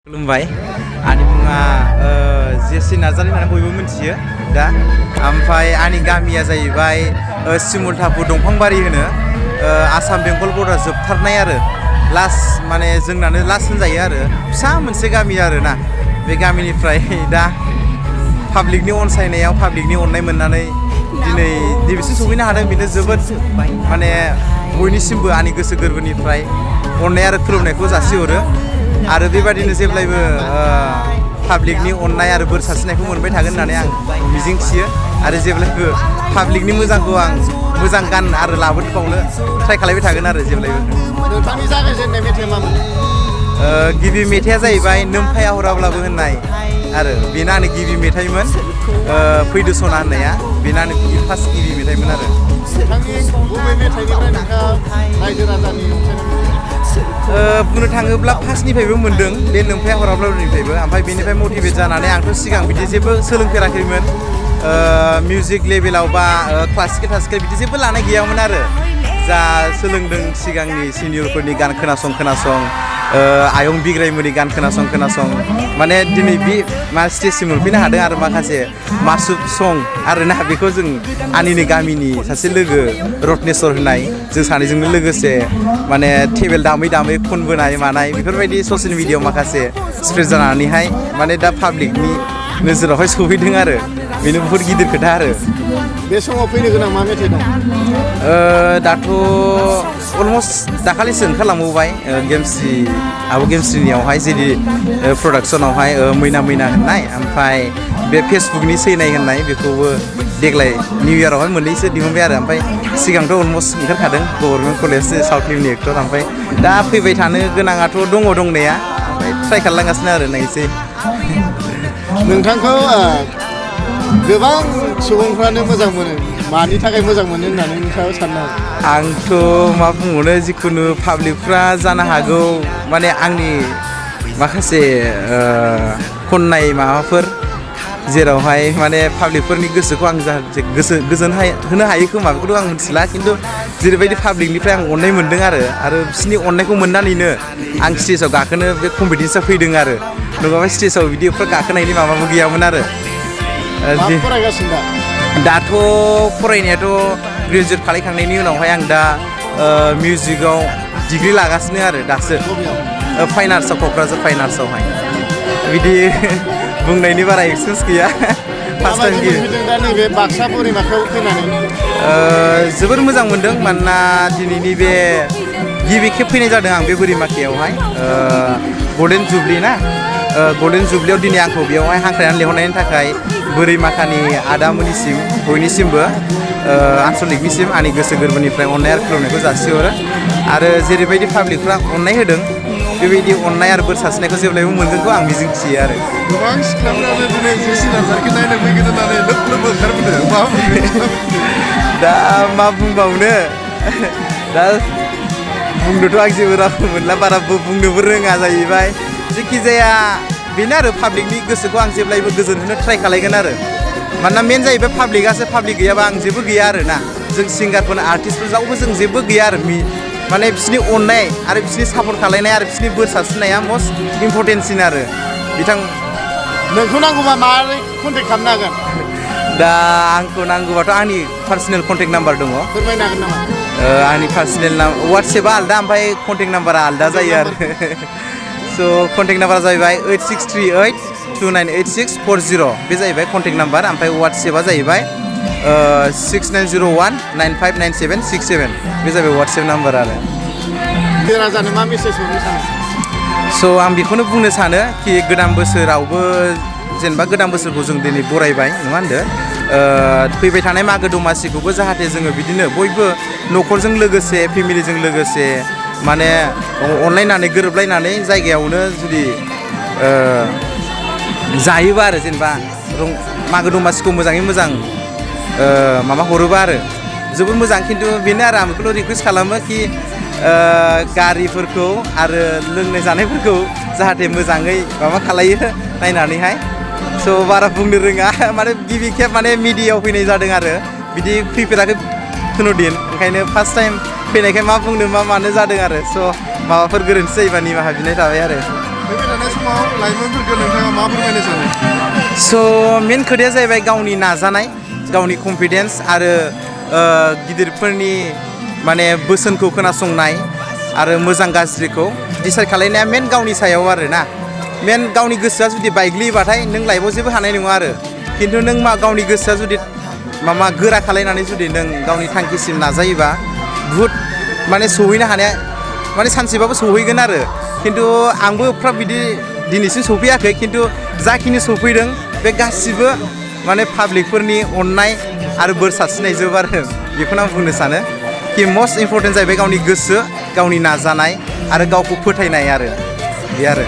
खुलुमबाय आंनि मुङा जेसि नार्जारी होननानै बयबो मिथियो दा ओमफ्राय आंनि गामिया जाहैबाय सिमुलटापुर दंफांबारि होनो आसाम बेंगल बर्डार जोबथारनाय आरो लास्ट माने जोंनानो लास्ट होनजायो आरो फिसा मोनसे गामि आरोना बे गामिनिफ्राय दा पाब्लिकनि अनसायनायाव पाब्लिकनि अननाय मोननानै दिनै नैबेसिम सौहैनो हादों बेनो जोबोद माने बयनिसिमबो आंनि गोसो गोरबोनिफ्राय अननाय आरो खुलुमनायखौ जासिहरो आरो बेबादिनो जेब्लायबो पाब्लिकनि अननाय आरो बोर सारस्रिनायखौ मोनबाय थागोन होननानै आं मिजिंथियो आरो जेब्लायबो पाब्लिकनि मोजांखौ आं मोजां गान आरो लाबोबावनो ट्राइ खालामबाय थागोन आरो जेब्लायबो। नोंथांनि जागायजेननाय मेथाइया मामोन? गिबि मेथाइया जाहैबाय नोमफाया हराब्लाबो होननाय आरो बेनो आंनि गिबि मेथाइमोन फैदो सना होननाया बेनो आंनि फार्स्ट गिबि मेथाइमोन आरो। नोंथांनि बबे मेथाइनिफ्राय नोंथाङा रायजो राजानि बुंनो थाङोब्ला फार्स्टनिफ्रायबो मोनदों बे नोमफाया हराब्लाबोनिफ्रायबो ओमफ्राय बेनिफ्राय मटिभेट जानानै आंथ' सिगां बिदि जेबो सोलोंफेराखैमोन मिउजिक लेभेलाव बा क्लासिकेल बिदि जेबो लानाय गैयामोन आरो जा सोलोंदों सिगांनि सिनियरफोरनि गान खोनासं आयं बिग्रायमोननि गान खोनासं माने दिनै बे मा स्टेजसिम मोनफैनो हादों आरो माखासे मासुब सं आरोना बेखौ जों आंनिनो गामिनि सासे लोगो रत्नेस्वर होननाय जों सानैजोंनो लोगोसे माने टेबोल दामै खनबोनाय मानाय बेफोरबायदि ससियेल मिडियायाव माखासे स्प्रेड जानानैहाय माने दा पाब्लिकनि नोजोरावहाय सौहैदों आरो बेनो बहुत गिदिर खोथा आरो। बे समाव फैनो गोनां मा मेथाइ दं? दाथ' अलमस्ट दाखालिसो ओंखारलांबावबाय आब' गेमस्रिनियावहाय जेदि प्रडाक्सनावहाय मैना होननाय ओमफ्राय बे फेसबुकनि सैनाय होननाय बेखौबो देग्लाय निउ इयारावहाय मोननैसो दिहुनबाय आरो ओमफ्राय सिगांथ' अलमस्ट ओंखारखादों गभर्नमेन्ट कलेज साउथ फिल्मनि एक्टर ओमफ्राय दा फैबाय थानो गोनाङाथ' दंनाया ओमफ्राय ट्राइ खालामलांगासिनो आरो नायसै। नोंथांखौ गोबां सुबुंफ्रानो मोजां मोनो मानि थाखाय मोजां मोनो होननानै नोंथाङा साननो हागौ? आंथ' मा बुंबावनो जिखुनु पाब्लिकफ्रा जानो हागौ माने आंनि माखासे खननाय माबाफोर जेरावहाय माने पाब्लिकफोरनि गोसोखौ आं जाहाथे गोजोन होनो हायो खोमा बेखौथ' आं मिथिला खिन्थु जेरैबायदि पाब्लिकनिफ्राय आं अननाय मोनदों आरो बिसोरनि अननायखौ मोननानैनो आं स्टेजाव गाखोनो बे कम्पिटिसनाव फैदों आरो नङाबा स्टेजाव बिदिफोर गाखोनायनि माबाबो गैयामोन आरो। फरायगासिनो दाथ' फरायनायाथ' ग्रेजुवेट खालामखांनायनि उनावहाय आं दा मिउजिकआव डिग्रि लागासिनो आरो दासो फाइन आर्ट्सआव क'क्राझार फाइन आर्ट्सआवहाय बिदि बुंनायनि बारा एक्सपिरियेन्स गैया फार्स्ट टाइम दा नैबे बाक्सा बोरिमाखायाव फैनानै जोबोर मोजां मोनदों मानोना दिनैनि बे गिबि खेब फैनाय जादों आं बे बोरिमाखायावहाय गल्डेन जुबलि ना गल्डेन जुबलियाव दिनै आंखौ बेयावहाय हांख्रायनानै लिंहरनायनि थाखाय बोरिमाखानि आदामोननिसिम बयनिसिमबो आनसलिकनिसिम आंनि गोसो गोरबोनिफ्राय अननाय आरो खुलुमनायखौ जासिहरो आरो जेरैबायदि पाब्लिकफ्रा अननाय होदों बेबायदि अननाय आरो बोर सारस्रिनायखौ जेब्लायबो मोनगोनखौ आं मिजिंथियो आरो। गोबां सिख्लाफ्रानो दिनै जेसि नार्जारीखौ नायनो फैगोन होननानै लोब ओंखारबोदों दा मा बुंबावनो दा बुंनोथ' आं जेबो राव मोनला बारा बुंनोबो रोङा जाहैबाय जेखिजाया बेनो आरो पाब्लिकनि गोसोखौ आं जेब्लायबो गोजोन होनो ट्राइ खालायगोन आरो मानोना मेन जाहैबाय पाब्लिकआसो पाब्लिक गैयाबा आं जेबो गैया आरो ना जों सिंगारफोर आर्टिस्टफोर रावबो जों जेबो गैया आरो माने बिसोरनि अननाय आरो बिसोरनि सापर्ट खालायनाय आरो बिसोरनि बोर सारस्रिनाया मस्ट इम्परटेन्टसिन आरो नोंखौ नांगौबा माबोरै कन्टेक्ट खालामनो हागोन? दा आंखौ नांगौबाथ' आंनि पार्सनेल कन्टेक्ट नाम्बार दङ फोरमायनो हागोन नामा? आंनि पार्सनेल वाट्सएपआ आलदा ओमफ्राय कन्टेक्ट नाम्बारा आलदा जायो आरो स' कन्टेक्ट नाम्बारा जाहैबाय 8638298640 बे जाहैबाय कन्टेक्ट नाम्बार ओमफ्राय वाट्सएपआ जाहैबाय 6901959767 बे जाहैबाय वाट्सएप नाम्बार आरो। राजानो मा मेसेज हरनो सानो? स' आं बेखौनो बुंनो सानो कि गोदान बोसोरावबो जेनेबा गोदान बोसोरखौ जों दिनै बरायबाय नङा होनदो फैबाय थानाय मागो दमासिखौबो जाहाथे जोङो बिदिनो बयबो न'खरजों लोगोसे फेमिलिजों लोगोसे माने अनलायनानै गोरोबलायनानै जायगायावनो जुदि जायोबा आरो जेनेबा मागो दमासिखौ मोजाङै मोजां माबा हरोबा आरो जोबोद मोजां खिन्थु बेनो आरो आं बेखौल' रिकुवेस्ट खालामो कि गारिफोरखौ आरो लोंनाय जानायफोरखौ जाहाथे मोजाङै माबा खालायो नायनानैहाय स' बारा बुंनो रोङा माने गिबि खेब माने मिडियायाव फैनाय जादों आरो बिदि फैफेराखै खुनु दिन ओंखायनो फार्स्ट टाइम फैनायखाय मा बुंनो मा मानो जादों आरो स' माबाफोर गोरोन्थि जायोबा निमाहा बिनाय थाबाय आरो। फैबाय थानाय समाव लाइमोनफोरखौ नोंथाङा मा फोरमायनो सानो? स' मेन खोथाया जाहैबाय गावनि नाजानाय गावनि कनफिडेन्स आरो गिदिरफोरनि माने बोसोनखौ खोनासंनाय आरो मोजां गाज्रिखौ डिसाइड खालायनाया मेन गावनि सायाव आरो ना मेन गावनि गोसोआ जुदि बायग्लियोबाथाय नों लाइफआव जेबो हानाय नङा आरो खिन्थु नों गावनि गोसोआ जुदि माबा गोरा खालायनानै जुदि नों गावनि थांखिसिम नाजायोबा बुहुद माने सहैनो हानाया माने सानसेबाबो सहैगोन आरो खिन्थु आंबो एफा बिदि दिनैसिम सफैयाखै खिन्थु जाखिनि सफैदों बे गासिबो माने पाब्लिकफोरनि अननाय आरो बोर सारस्रिनायजोब आरो बेखौनो आं बुंनो सानो कि मस्ट इम्परटेन्ट जाहैबाय गावनि गोसो गावनि नाजानाय आरो गावखौ फोथायनाय आरो बे आरो